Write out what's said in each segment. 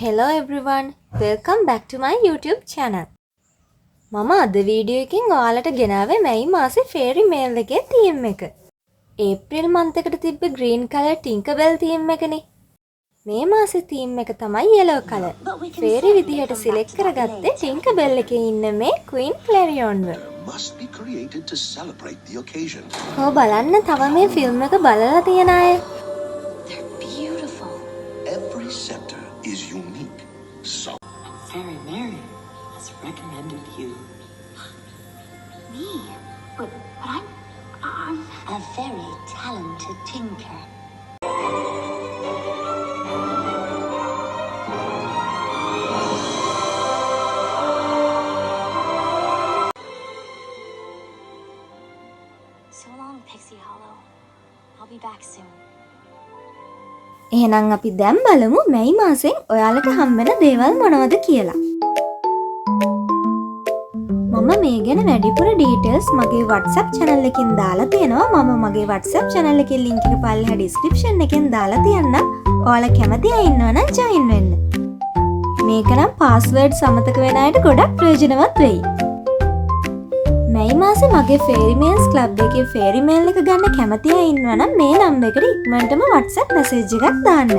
Hello everyone, welcome back to my YouTube channel. මම අද video එකකින් ඔයාලට ගෙනාවේ මැයි මාසේ ෆේරි මේල් එකේ තීම් එක. ඒප්‍රිල් month එකට තිබ්බ green color Tinkerbell තීම් එකනේ. මේ මාසේ තීම් එක තමයි yellow color. ෆේරි විදිහට සිලෙක්ට් කරගත්තේ Tinkerbell එකේ ඉන්න මේ Queen Clarionව. කො බලන්න තව මේ ෆිල්ම් එක බලලා තියෙන අය. Every scepter is unique. So Fairy Mary has recommended you. Me? But I'm A very talented tinker. So long, Pixie Hollow. I'll be back soon. එහෙනම් අපි දැන් බලමු මැයි මාසෙන් ඔයාලට හම්බෙන දේවල් මොනවද කියලා. මම මේ ගැන වැඩිපුර ඩීටේල්ස් මගේ WhatsApp channel එකෙන් දාලා තියෙනවා. මම මගේ WhatsApp channel එකේ link එක පල්ලෙහා description එකෙන් දාලා තියන්නම්. ඔයාලා කැමති අය ඉන්නවනම් join වෙන්න. මේක නම් password සමතක වෙන අයට ගොඩක් ප්‍රයෝජනවත් වෙයි. මැයි මාසේ මගේ ෆේරි මේල්ස් ක්ලබ් එකේ ෆේරි මේල් එක ගන්න කැමති අය ඉන්නවනම් මේ නම්බර් එකට ඉක්මනටම WhatsApp message එකක් දාන්න.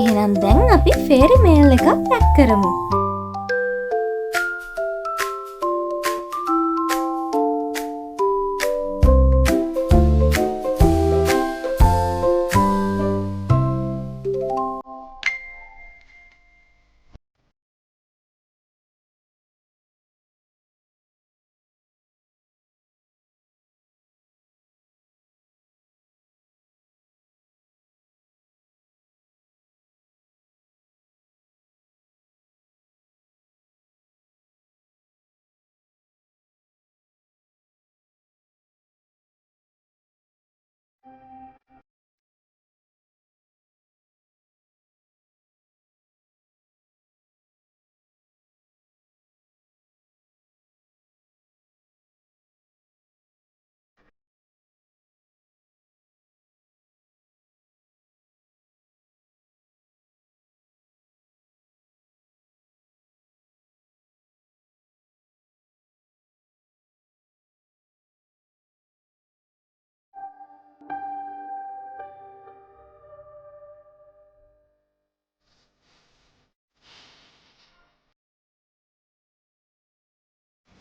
එහෙනම් දැන් අපි ෆේරි මේල් එකක් පැක් කරමු.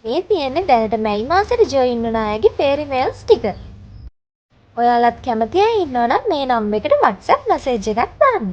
මේ තියෙන්නේ දැනට මැයි මාසෙට ජොයින් වුණ අයගේ ෆේරි මේල්ස් ටික. ඔයාලත් කැමති අය ඉන්නවනම් මේ නම්බර් එකට WhatsApp message එකක් දාන්න.